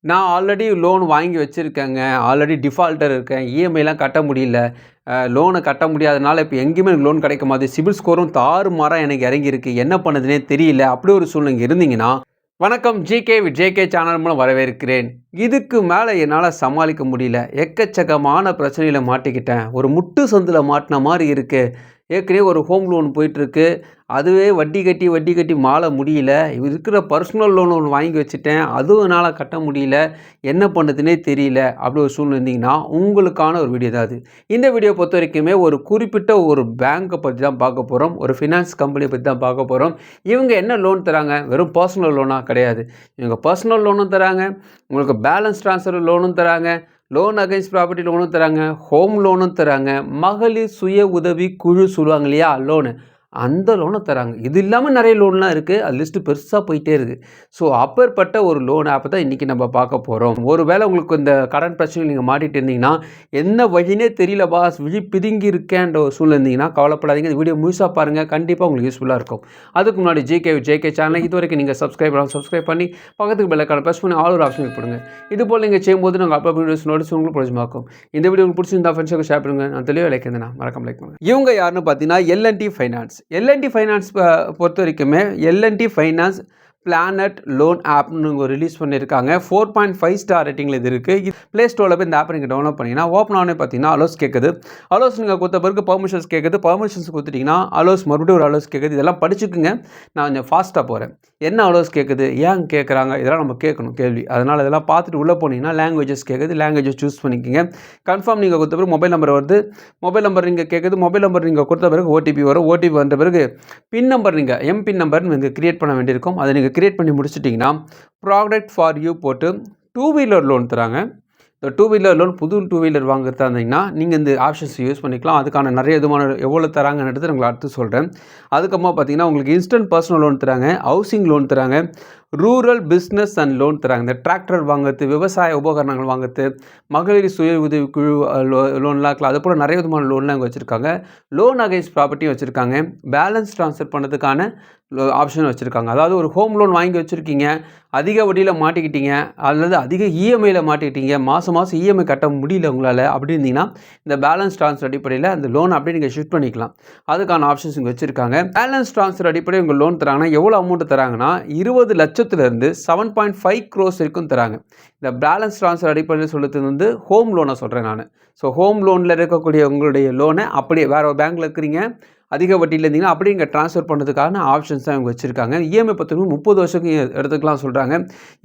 நான் already loan வாங்கி வச்சுருக்கேங்க. ஆல்ரெடி டிஃபால்டர் இருக்கேன். இஎம்ஐலாம் கட்ட முடியல. லோன கட்ட முடியாதனால இப்போ எங்கேயுமே எனக்கு லோன் கிடைக்க மாட்டுது. சிபில் ஸ்கோரும் தாறுமாறா எனக்கு இறங்கியிருக்கு. என்ன பண்ணுதுன்னே தெரியல. அப்படி ஒரு சூழ்நிலை இருந்தீங்கன்னா, வணக்கம் ஜிகே வித் ஜேகே சேனல் மூலம் வரவேற்கிறேன். இதுக்கு மேலே என்னால் சமாளிக்க முடியல. எக்கச்சக்கமான பிரச்சனையில மாட்டிக்கிட்டேன். ஒரு முட்டு சந்தில மாட்டின மாரி இருக்கு. ஏற்கனவே ஒரு ஹோம் லோன் போயிட்டுருக்கு. அதுவே வட்டி கட்டி வட்டி கட்டி மாள முடியல. இருக்கிற பர்சனல் லோன் ஒன்று வாங்கி வச்சுட்டேன். அதுவும் என்னால் கட்ட முடியல. என்ன பண்ணுதுன்னே தெரியல. அப்படி ஒரு சூழ்நிலை இருந்தீங்கன்னா, உங்களுக்கான ஒரு வீடியோ தான் அது. இந்த வீடியோ பொறுத்த வரைக்குமே ஒரு குறிப்பிட்ட ஒரு பேங்கை பற்றி தான் பார்க்க போகிறோம். ஒரு ஃபினான்ஸ் கம்பெனியை பற்றி தான் பார்க்க போகிறோம். இவங்க என்ன லோன் தராங்க? வெறும் பர்சனல் லோனா? கிடையாது. இவங்க பர்சனல் லோனும் தராங்க. உங்களுக்கு பேலன்ஸ் ட்ரான்ஸ்ஃபர் லோனும் தராங்க. லோன் அகைன்ஸ்ட் ப்ராப்பர்ட்டி லோனும் தராங்க. ஹோம் லோனும் தராங்க. மகளிர் சுய உதவி குழு சொல்லுவாங்க இல்லையா? லோனு. அந்த லோனை தராங்க. இது இல்லாமல் நிறைய லோன்லாம் இருக்குது. அது லிஸ்ட்டு பெருசாக போயிட்டே இருக்குது. ஸோ அப்பேற்பட்ட ஒரு லோன் ஆப்பை தான் இன்றைக்கி நம்ம பார்க்க போகிறோம். ஒரு வேளை உங்களுக்கு இந்த கடன் பிரச்சனையில் நீங்கள் மாட்டிகிட்டு இருந்தீங்கன்னா, என்ன வழினே தெரியல பாஸ், விழி பிதுங்கி இருக்கேன்ற ஒரு சூழ்நிலை இருந்தீங்கன்னா கவலைப்படாதீங்க. இந்த வீடியோ முழுசாக பாருங்கள். கண்டிப்பாக உங்களுக்கு யூஸ்ஃபுல்லாக இருக்கும். அதுக்கு முன்னாடி ஜேகே சேனல் இது வரைக்கும் நீங்கள் சப்ஸ்கிரைப் பண்ணி பக்கத்துக்கு பெல்லைக்கான ப்ரெஸ் பண்ணி ஆல் ஒரு ஆப்ஷன் போடுங்க. இது போல் நீங்கள் செய்யும்போது நாங்கள் அப்லோட் வீடியோஸ் நோட்டிஸ் உங்களுக்கு பிரயோஜனமாக்கும். இந்த வீடியோ உங்களுக்கு பிடிச்சிருந்தா ஃப்ரெண்ட்ஸுக்கு ஷேர் பண்ணுங்கள். நான் தெளிவாக லைக் இருந்தேன். மறக்காம லைக் பண்ணுங்கள். இவங்க யாருன்னு பார்த்தீங்கன்னா எல்என்டி ஃபைனான்ஸ். எல்என்டி ஃபைனான்ஸ் பொறுத்த வரைக்குமே எல்என்டி ஃபைனான்ஸ் பிளானட் லோன் ஆப்னு ரிலீஸ் பண்ணியிருக்காங்க. 4.5 ஸ்டார் ரேட்டிங்கில் இது இருக்குது. ப்ளே ஸ்டோரில் போய் இந்த ஆப்பை நீங்கள் டவுன்லோட் பண்ணிங்கன்னா ஓப்பன் ஆனே பார்த்தீங்கன்னா அலோஸ் கேட்குது. அலோஸ் நீங்கள் கொடுத்த பிறகு பர்மிஷன்ஸ் கேட்குது. பர்மிஷன்ஸ் கொடுத்துட்டிங்கன்னா அலோஸ் மறுபடியும் ஒரு அலோஸ் கேட்குது. இதெல்லாம் படிச்சுக்குங்க. நான் கொஞ்சம் ஃபாஸ்ட்டாக போகிறேன். என்ன அலோஸ் கேட்குது, ஏன் கேட்குறாங்க, இதெல்லாம் நம்ம கேட்கணும் கேள்வி. அதனால் இதெல்லாம் பார்த்துட்டு உள்ளே போனீங்கன்னா லாங்குவேஜஸ் கேட்குது. லாங்குவேஜஸ் சூஸ் பண்ணிக்கோங்க. கன்ஃபார்ம் நீங்கள் கொடுத்த பிறகு மொபைல் நம்பர் வருது. மொபைல் நம்பர் நீங்கள் கேட்குது. மொபைல் நம்பர் நீங்கள் கொடுத்த பிறகு ஓடிபி வரும். ஓடிபி வந்த பிறகு பின் நம்பர் நீங்கள் எம்பின் நம்பர் நீங்கள் கிரியேட் பண்ண வேண்டியிருக்கும். அதை நீங்கள் கிரியேட் பண்ணி முடிச்சிட்டிங்கன்னா ப்ராடக்ட் ஃபார் யூ போட்டு 2 வீலர் லோன் தராங்க. இந்த 2 வீலர் லோன் புது 2 வீலர் வாங்குறதா இருந்தீங்கன்னா நீங்கள் இந்த ஆப்ஷன்ஸ் யூஸ் பண்ணிக்கலாம். அதுக்கான நிறைய விதமான எவ்வளோ தராங்கன்றது உங்களுக்கு அடுத்து சொல்கிறேன். அதுக்கப்புறமா பார்த்தீங்கன்னா உங்களுக்கு இன்ஸ்டன்ட் பர்சனல் லோன் தராங்க. ஹவுசிங் லோன் தராங்க. ரூரல் பிஸ்னஸ் அண்ட் லோன் தராங்க. இந்த டிராக்டர் வாங்குறது, விவசாய உபகரணங்கள் வாங்குறது, மகளிர் சுய உதவி குழு லோன்லாம் இருக்கலாம். அது போல் நிறைய விதமான லோன்லாம் இங்கே வச்சுருக்காங்க. லோன் அகைன்ஸ்ட் ப்ராப்பர்ட்டியும் வச்சுருக்காங்க. பேலன்ஸ் ட்ரான்ஸ்ஃபர் பண்ணுறதுக்கான ஆப்ஷன் வச்சுருக்காங்க. அதாவது ஒரு ஹோம் லோன் வாங்கி வச்சுருக்கீங்க, அதிக வட்டியில் மாட்டிக்கிட்டீங்க, அல்லது அதிக இஎம்ஐயில் மாட்டிக்கிட்டீங்க, மாதம் இஎம்ஐ கட்ட முடியல உங்களால், அப்படி இருந்தீங்கன்னா இந்த பேலன்ஸ் ட்ரான்ஸ்ஃபர் அடிப்படையில் அந்த லோன் அப்படியே நீங்கள் ஷிஃப்ட் பண்ணிக்கலாம். அதுக்கான ஆப்ஷன்ஸ் இங்கே வச்சுருக்காங்க. பேலன்ஸ் ட்ரான்ஸ்ஃபர் அடிப்படையில் உங்கள் லோன் தராங்கன்னா எவ்வளோ அமௌண்ட் தராங்கன்னா 20 லட்சத்துலேருந்து 7.5 crores வரைக்கும் தராங்க. இந்த பேலன்ஸ் ட்ரான்ஸ்ஃபர் அடிப்படையில் சொல்லுறது வந்து ஹோம் லோனை சொல்கிறேன் நான். ஸோ ஹோம் லோனில் இருக்கக்கூடிய உங்களுடைய லோனை அப்படியே வேறு ஒரு பேங்க்கில் இருக்கிறீங்க, அதிக வட்டியில் இருந்தீங்கன்னா அப்படியே இங்கே ட்ரான்ஸ்ஃபர் பண்ணுறதுக்கான ஆப்ஷன்ஸ் தான் இவங்க வச்சுருக்காங்க. இஎம்ஐ பார்த்தீங்கன்னா 30 வருஷத்துக்கு எடுத்துக்கலாம் சொல்கிறாங்க.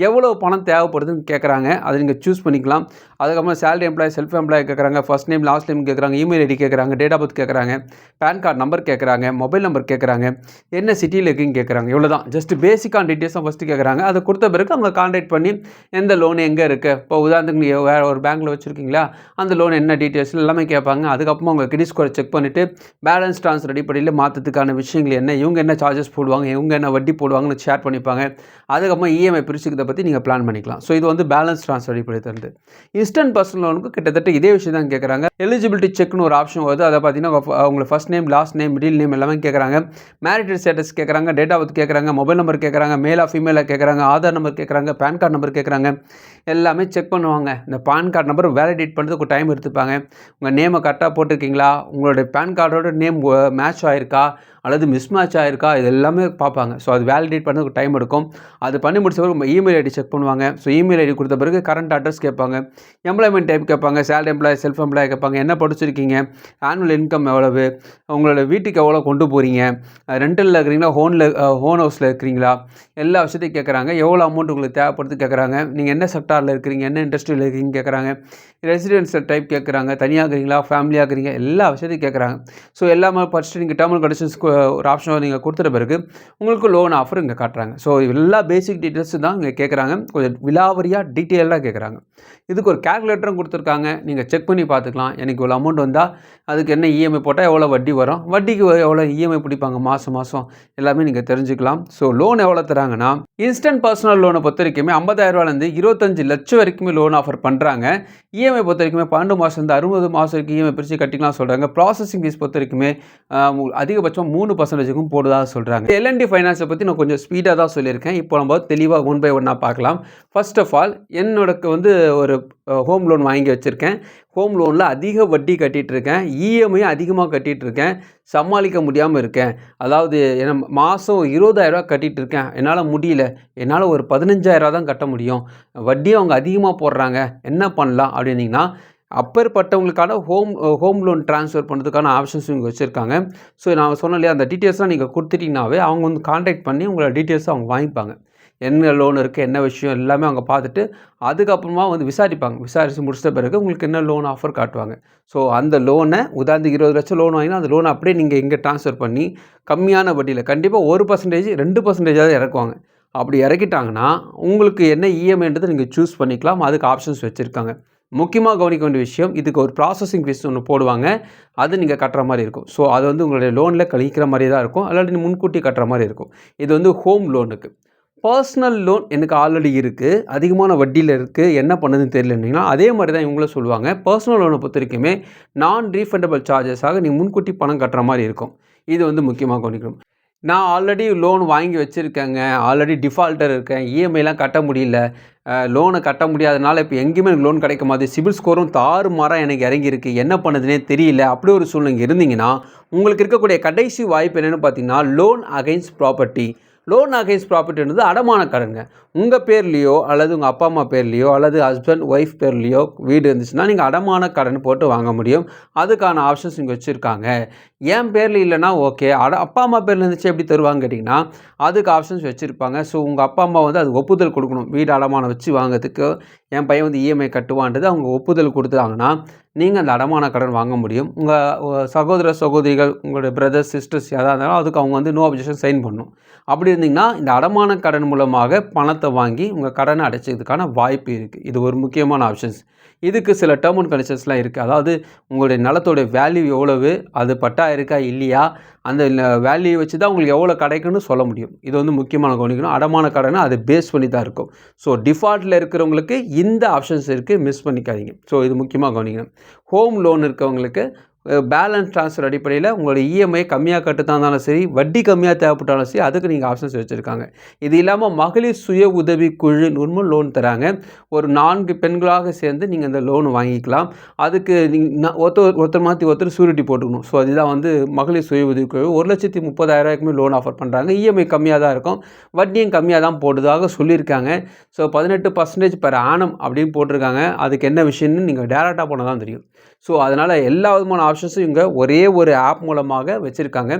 எவ்வளோ பணம் தேவைப்படுதுன்னு கேட்குறாங்க. அதை நீங்கள் சூஸ் பண்ணிக்கலாம். அதுக்கப்புறம் சேலரி எம்ப்ளாயி, செல்ஃப் எம்ப்ளாயி கேட்குறாங்க, ஃபர்ஸ்ட் நேம் லாஸ்ட் நேம் கேட்குறாங்க, இமெயில் ஐடி கேட்குறாங்க, டேட் ஆஃப் பர்த் கேட்குறாங்க, பேன் கார்டு நம்பர் கேட்குறாங்க, மொபைல் நம்பர் கேட்குறாங்க, என்ன சிட்டியில் இருக்குன்னு கேட்குறாங்க. இவ்வளோ தான், ஜஸ்ட் பேசிக்கான டீட்டெயில்ஸ் தான் ஃபஸ்ட்டு கேட்குறாங்க. அதை கொடுத்த பிறகு அவங்க கான்டாக்ட் பண்ணி எந்த லோன் எங்கே இருக்குது, இப்போ உதாரணத்துக்கு நீங்கள் வேறு ஒரு பேங்க்கில் வச்சுருக்கீங்களா, அந்த லோன் என்ன டீட்டெயில்ஸ் எல்லாமே கேட்பாங்க. அதுக்கப்புறமா உங்கள் கிரெடிட் ஸ்கோரை செக் பண்ணிவிட்டு பேலன்ஸ் ட்ரான்ஸ்ஃபர் அடிப்படையில் மாற்றத்துக்கான விஷயங்கள் என்ன, இவங்க என்ன சார்ஜஸ் போடுவாங்க, இவங்க என்ன வட்டி போடுவாங்கன்னு ஷேர் பண்ணிப்பாங்க. அதுக்கப்புறமா இஎம்ஐ பிரிச்சுக்கிறத பற்றி நீங்கள் பிளான் பண்ணிக்கலாம். ஸோ இது வந்து பேலன்ஸ் ட்ரான்ஸ்ஃபர் அடிப்படையில் தருது. இன்ஸ்டன்ட் பர்சனல் லோனுக்கு கிட்டத்தட்ட இதே விஷயம் தான் கேட்குறாங்க. எலிஜிபிலிட்டி செக்னு ஒரு ஆப்ஷன் வருது. அதை பார்த்தீங்கன்னா அவங்களை first name, last name, middle name எல்லாமே கேட்குறாங்க. மேரிட்டல் ஸ்டேட்டஸ் கேட்குறாங்க, டேட் ஆஃப் பர்த் கேட்குறாங்க, மொபைல் நம்பர் கேட்குறாங்க, மேலா ஃபீமேலாக கேட்குறாங்க, ஆதார் நம்பர் கேட்குறாங்க, பேன் கார்டு நம்பர் கேட்குறாங்க. எல்லாமே செக் பண்ணுவாங்க. இந்த பேன் கார்டு நம்பர் வேலிடேட் பண்ணுறதுக்கு டைம் எடுத்துப்பாங்க. உங்கள் நேமை கரெக்டாக போட்டிருக்கீங்களா, உங்களுடைய பேன் கார்டோட நேம் மேட்ச் ஆகிருக்கா அல்லது மிஸ் மேட்ச் ஆகிருக்கா, இது எல்லாமே பார்ப்பாங்க. ஸோ அது வேலிடேட் பண்ணுறதுக்கு டைம் எடுக்கும். அது பண்ணி முடிச்ச பிறகு இமெயில் ஐடி செக் பண்ணுவாங்க. ஸோ இமெயில் ஐடி கொடுத்த பிறகு கரண்ட் அட்ரஸ் கேட்பாங்க, எம்ப்ளாய்மெண்ட் டைப் கேட்பாங்க, சேலரி எம்ப்ளாயி, செல்ஃப் எம்ப்ளாயி கேட்பாங்க, என்ன படிச்சிருக்கீங்க, ஆனுவல் இன்கம் எவ்வளவு, உங்களோட வீட்டுக்கு எவ்வளோ கொண்டு போகிறீங்க, ரெண்டலில் இருக்கிறீங்களா, ஹோன் ஹவுஸில் இருக்கிறீங்களா, எல்லா விஷயத்தையும் கேட்குறாங்க. எவ்வளோ அமௌண்ட் உங்களுக்கு தேவைப்படுது கேட்குறாங்க. நீங்கள் என்ன செக்டாரில் இருக்கிறீங்க, என்ன இண்டஸ்ட்ரியில் இருக்கீங்கன்னு கேட்குறாங்க. ரெசிடென்ஷியல் டைப் கேட்குறாங்க, தனியாக இருக்கிறீங்களா, ஃபேமிலியாக இருக்கிறீங்க, எல்லா விஷயத்தையும் கேட்குறாங்க. ஸோ எல்லாமே படிச்சுட்டு நீங்கள் டேர்ம் அண்ட் கண்டிஷன்ஸ்க்கு ஒரு ஆப்ஷனை நீங்கள் கொடுத்துட்ட பிறகு உங்களுக்கு லோன் ஆஃபர் இங்கே காட்டுறாங்க. ஸோ எல்லா பேசிக் டீட்டெயில்ஸ் தான் இங்கே கேட்குறாங்க. கொஞ்சம் விலாவரியாக டீட்டெயிலாக கேட்குறாங்க. இதுக்கு ஒரு கேல்குலேட்டரும் கொடுத்துருக்காங்க. நீங்கள் செக் பண்ணி பார்த்துக்கலாம். எனக்கு இவ்வளோ அமௌண்ட் வந்தால் அதுக்கு என்ன இஎம்ஐ போட்டால் எவ்வளோ வட்டி வரும், வட்டிக்கு எவ்வளோ இஎம்ஐ பிடிப்பாங்க மாதம் எல்லாமே நீங்கள் தெரிஞ்சுக்கலாம். ஸோ லோன் எவ்வளோ தராங்கன்னா இன்ஸ்டன்ட் பர்சனல் லோனை பொறுத்த வரைக்குமே 50,000 25 லட்சம் வரைக்குமே லோன் ஆஃபர் பண்ணுறாங்க. இஎம்ஐ பொறுத்த வரைக்குமே 12 மாதம் 60 மாதம் வரைக்கும் இஎம்ஐ பிரித்து கட்டிக்கலாம் சொல்கிறாங்க. ப்ராசஸிங் ஃபீஸ் பொறுத்த வரைக்குமே அதிகபட்சம் 3 3%க்கும் போடுவதாக சொல்கிறாங்க. எல்என்டி ஃபைனான்ஸை பற்றி நான் கொஞ்சம் ஸ்பீடாக தான் சொல்லியிருக்கேன். இப்போ நம்ம தெளிவாக ஒன் பை ஒன்னாக பார்க்கலாம். ஃபர்ஸ்ட் ஆஃப் ஆல் என்னோடக்கு வந்து ஒரு ஹோம் லோன் வாங்கி வச்சுருக்கேன். ஹோம் லோனில் அதிக வட்டி கட்டிகிட்ருக்கேன். இஎம்ஐயும் அதிகமாக கட்டிகிட்ருக்கேன். சமாளிக்க முடியாமல் இருக்கேன். அதாவது மாதம் 20,000 கட்டிகிட்டு இருக்கேன். என்னால் முடியல. என்னால் ஒரு 15,000 தான் கட்ட முடியும். வட்டியும் அவங்க அதிகமாக போடுறாங்க. என்ன பண்ணலாம் அப்படின்னீங்கன்னா, அப்பேற்பட்டவங்களுக்கான ஹோம் லோன் ட்ரான்ஸ்ஃபர் பண்ணுறதுக்கான ஆப்ஷன்ஸ் இவங்க வச்சுருக்காங்க. ஸோ நான் சொன்னேன் இல்லையா, அந்த டீட்டெயில்ஸ்லாம் நீங்கள் கொடுத்துட்டிங்கனாவே அவங்க வந்து கான்டாக்ட் பண்ணி உங்களோட டீட்டெயில்ஸை அவங்க வாங்கிப்பாங்க. என்ன லோன் இருக்குது, என்ன விஷயம் எல்லாமே அவங்க பார்த்துட்டு அதுக்கப்புறமா வந்து விசாரிப்பாங்க. விசாரித்து முடிச்சிட்ட பிறகு உங்களுக்கு என்ன லோன் ஆஃபர் காட்டுவாங்க. ஸோ அந்த லோனை உதாரணத்துக்கு 20 லட்சம் லோன் வாங்கினா அந்த லோனை அப்படியே நீங்கள் இங்கே ட்ரான்ஸ்ஃபர் பண்ணி கம்மியான வட்டியில் கண்டிப்பாக 1% 2%ஆவது இறக்குவாங்க. அப்படி இறக்கிட்டாங்கன்னா உங்களுக்கு என்ன இஎம்ஐன்றதை நீங்கள் சூஸ் பண்ணிக்கலாம். அதுக்கு ஆப்ஷன்ஸ் வச்சுருக்காங்க. முக்கியமாக கவனிக்க வேண்டிய விஷயம், இதுக்கு ஒரு ப்ராசஸிங் ஃபீஸ் ஒன்று போடுவாங்க. அது நீங்கள் கட்டுற மாதிரி இருக்கும். ஸோ அது வந்து உங்களுடைய லோனில் கழிக்கிற மாதிரி தான் இருக்கும். அல்லாட்டி முன்கூட்டி கட்டுற மாதிரி இருக்கும். இது வந்து ஹோம் லோனுக்கு. பர்சனல் லோன் எனக்கு ஆல்ரெடி இருக்குது. அதிகமான வட்டியில் இருக்குது. என்ன பண்ணுதுன்னு தெரியலன்னா அதே மாதிரி தான் இவங்களும் சொல்லுவாங்க. பர்சனல் லோனை பொறுத்த வரைக்குமே நான் ரீஃபண்டபிள் சார்ஜஸாக நீங்கள் முன்கூட்டி பணம் கட்டுற மாதிரி இருக்கும். இது வந்து முக்கியமாக கவனிக்கணும். நான் ஆல்ரெடி லோன் வாங்கி வச்சுருக்கேங்க. ஆல்ரெடி டிஃபால்ட்டர் இருக்கேன். இஎம்ஐலாம் கட்ட முடியல. லோனை கட்ட முடியாதனால இப்போ எங்கேயுமே எனக்கு லோன் கிடைக்க மாட்டேது. சிபில் ஸ்கோரும் தாறுமாறாக எனக்கு இறங்கியிருக்கு. என்ன பண்ணுதுன்னே தெரியல. அப்படி ஒரு சூழ்நிலை இருந்தீங்கன்னா உங்களுக்கு இருக்கக்கூடிய கடைசி வாய்ப்பு என்னென்னு பார்த்தீங்கன்னா, loan against property. Loan against ப்ராப்பர்ட்டின்றது அடமான கடன்ங்க. உங்கள் பேர்லேயோ அல்லது உங்கள் அப்பா அம்மா பேர்லேயோ அல்லது ஹஸ்பண்ட் ஒய்ஃப் பேர்லேயோ வீடு இருந்துச்சுன்னா நீங்கள் அடமான கடன் போட்டு வாங்க முடியும். அதுக்கான ஆப்ஷன்ஸ் இங்கே வச்சுருக்காங்க. என் பேரில் இல்லைனா ஓகே, அப்பா அம்மா பேரில் இருந்துச்சு எப்படி தருவாங்க கேட்டிங்கன்னா அதுக்கு ஆப்ஷன்ஸ் வச்சுருப்பாங்க. ஸோ உங்கள் அப்பா அம்மா வந்து அது ஒப்புதல் கொடுக்கணும். வீடு அடமானம் வச்சு வாங்கிறதுக்கு என் பையன் வந்து இஎம்ஐ கட்டுவான்றது அவங்க ஒப்புதல் கொடுத்தாங்கன்னா நீங்கள் அந்த அடமான கடன் வாங்க முடியும். உங்கள் சகோதர சகோதரிகள், உங்களுடைய பிரதர்ஸ் சிஸ்டர்ஸ் யாராக இருந்தாலும் அதுக்கு அவங்க வந்து நோ அப்ஜெக்ஷன் சைன் பண்ணணும். அப்படி இருந்தீங்கன்னா இந்த அடமான கடன் மூலமாக பணத்தை வாங்கி உங்கள் கடனை அடைச்சதுக்கான வாய்ப்பு இருக்குது. இது ஒரு முக்கியமான ஆப்ஷன்ஸ். இதுக்கு சில டேர்ம் அண்ட் கண்டிஷன்ஸ்லாம் இருக்குது. அதாவது உங்களுடைய நிலத்தோடைய வேல்யூ எவ்வளவு, அது பட்டா இருக்கா இல்லையா, அந்த வேல்யூ வச்சு தான் உங்களுக்கு எவ்வளோ கிடைக்குன்னு சொல்ல முடியும். இது வந்து முக்கியமான கவனிக்கணும். அடமான கடனை அது பேஸ் பண்ணி தான் இருக்கும். ஸோ டிஃபால்ட்டில் இருக்கிறவங்களுக்கு இந்த ஆப்ஷன்ஸ் இருக்குது, மிஸ் பண்ணிக்காதீங்க. ஸோ இது முக்கியமாக கவனிக்கணும். ஹோம் லோன் இருக்கவங்களுக்கு பேலன்ஸ் ட்ரான்ஸ்ஃபர் அடிப்படையில் உங்களோட இஎம்ஐ கம்மியாக கட்டுத்தா இருந்தாலும் சரி, வட்டி கம்மியாக தேவைப்பட்டாலும் சரி, அதுக்கு நீங்கள் ஆப்ஷன்ஸ் வச்சுருக்காங்க. இது இல்லாமல் மகளிர் சுய உதவி குழு லோன் தராங்க. ஒரு 4 பெண்களாக சேர்ந்து நீங்கள் இந்த லோன் வாங்கிக்கலாம். அதுக்கு நீங்கள் ஒருத்தர் மாற்றி ஒருத்தர் சூரிட்டி போட்டுக்கணும். ஸோ அதுதான் வந்து மகளிர் சுய உதவி குழு 1,30,000 லோன் ஆஃபர் பண்ணுறாங்க. இஎம்ஐ கம்மியாக தான் இருக்கும், வட்டியும் கம்மியாக தான் போடுறதாக சொல்லியிருக்காங்க. ஸோ 18% பெர் ஆனம் அப்படின்னு போட்டிருக்காங்க. அதுக்கு என்ன விஷயம்னு நீங்கள் டேரெக்டாக போனால் தான் தெரியும். ஸோ அதனால் எல்லா விதமான ஆப்ஷன்ஸும் இவங்க ஒரே ஒரு ஆப் மூலமாக வச்சுருக்காங்க.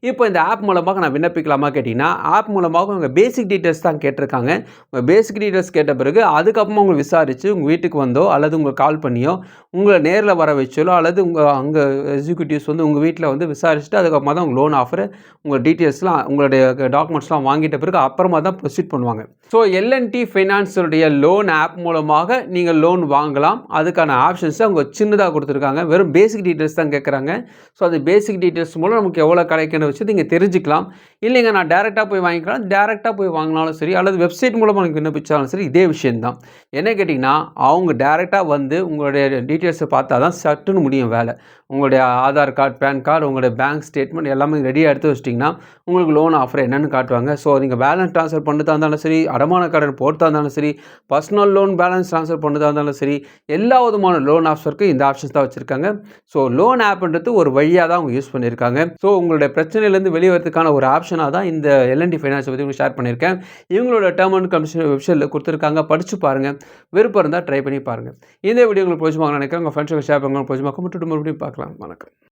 இப்போ இந்த ஆப் மூலமாக நான் விண்ணப்பிக்கலாமா கேட்டிங்கன்னா, ஆப் மூலமாக உங்கள் பேசிக் டீட்டெயில்ஸ் தான் கேட்டிருக்காங்க. உங்கள் பேசிக் டீட்டெயில்ஸ் கேட்ட பிறகு அதுக்கப்புறமா உங்களை விசாரித்து உங்கள் வீட்டுக்கு வந்தோ அல்லது உங்களுக்கு கால் பண்ணியோ உங்களை நேரில் வர வச்சோ அல்லது உங்கள் அங்கே எக்ஸிக்யூட்டிவ்ஸ் வந்து உங்கள் வீட்டில் வந்து விசாரிச்சுட்டு அதுக்கப்புறமா தான் உங்கள் லோன் ஆஃபர் உங்கள் டீட்டெயில்ஸ்லாம் உங்களுடைய டாக்குமெண்ட்ஸ்லாம் வாங்கிட்ட பிறகு அப்புறமா தான் ப்ரொசீட் பண்ணுவாங்க. ஸோ எல்என்டி ஃபைனான்ஸுடைய லோன் ஆப் மூலமாக நீங்கள் லோன் வாங்கலாம். அதுக்கான ஆப்ஷன்ஸை அவங்க சின்னதாக கொடுத்துருக்காங்க. வெறும் பேசிக் டீட்டெயில்ஸ் தான் கேட்குறாங்க. ஸோ அது பேசிக் டீட்டெயில்ஸ் மூலம் நமக்கு எவ்வளோ கிடைக்குன்னு வச்சு நீங்கள் தெரிஞ்சுக்கலாம். இல்லைங்க நான் டேரெக்டாக போய் வாங்கிக்கலாம், டேரெக்டாக போய் வாங்கினாலும் சரி அல்லது வெப்சைட் மூலமாக எனக்கு விண்ணப்பிச்சாலும் சரி இதே விஷயந்தான். என்ன கேட்டிங்கன்னா அவங்க டேரெக்டாக வந்து உங்களுடைய டீட்டெயில்ஸை பார்த்தா தான் சட்டுன்னு முடியும் வேலை. உங்களுடைய ஆதார் கார்டு, பேன் கார்டு, உங்களுடைய பேங்க் ஸ்டேட்மெண்ட் எல்லாமே ரெடியாக எடுத்து வச்சிட்டிங்கன்னா உங்களுக்கு லோன் ஆஃபர் என்னென்னு காட்டுவாங்க. ஸோ நீங்கள் பேலன்ஸ் ட்ரான்ஸ்ஃபர் பண்ணுறதா இருந்தாலும் சரி, அடமான கடன் போட்டா இருந்தாலும் சரி, பர்சனல் லோன் பேலன்ஸ் ட்ரான்ஸ்ஃபர் பண்ணுறதா இருந்தாலும் சரி, எல்லா விதமான லோன் ஆப்ஷனுக்கு இந்த ஆப்ஷன்ஸ் தான் வச்சுருக்காங்க. ஸோ லோன் ஆப்ன்றது ஒரு வழியாக தான் அவங்க யூஸ் பண்ணியிருக்காங்க. ஸோ உங்களுடைய பிரச்சனையிலேருந்து வெளியே வரதுக்கான ஒரு ஆப்ஷனாக தான் இந்த எல்என்டி ஃபைனான்ஸை பற்றி உங்களுக்கு ஷேர் பண்ணியிருக்கேன். இவங்களோட டேர்ம் அண்ட் கண்டிஷன் வெப்சைட்டில் கொடுத்துருக்காங்க, படித்து பாருங்கள். விருப்பம் இருந்தால் ட்ரை பண்ணி பாருங்கள். இந்த வீடியோ உங்களுக்கு பிடிச்சிருப்பாங்க நினைக்கிறேன். உங்கள் ஃப்ரெண்ட்ஸுக்கு ஷேர் பண்ணுங்க. பிடிச்சிருப்பாங்க. மறுபடியும் பார்க்கலாம். வணக்கம்.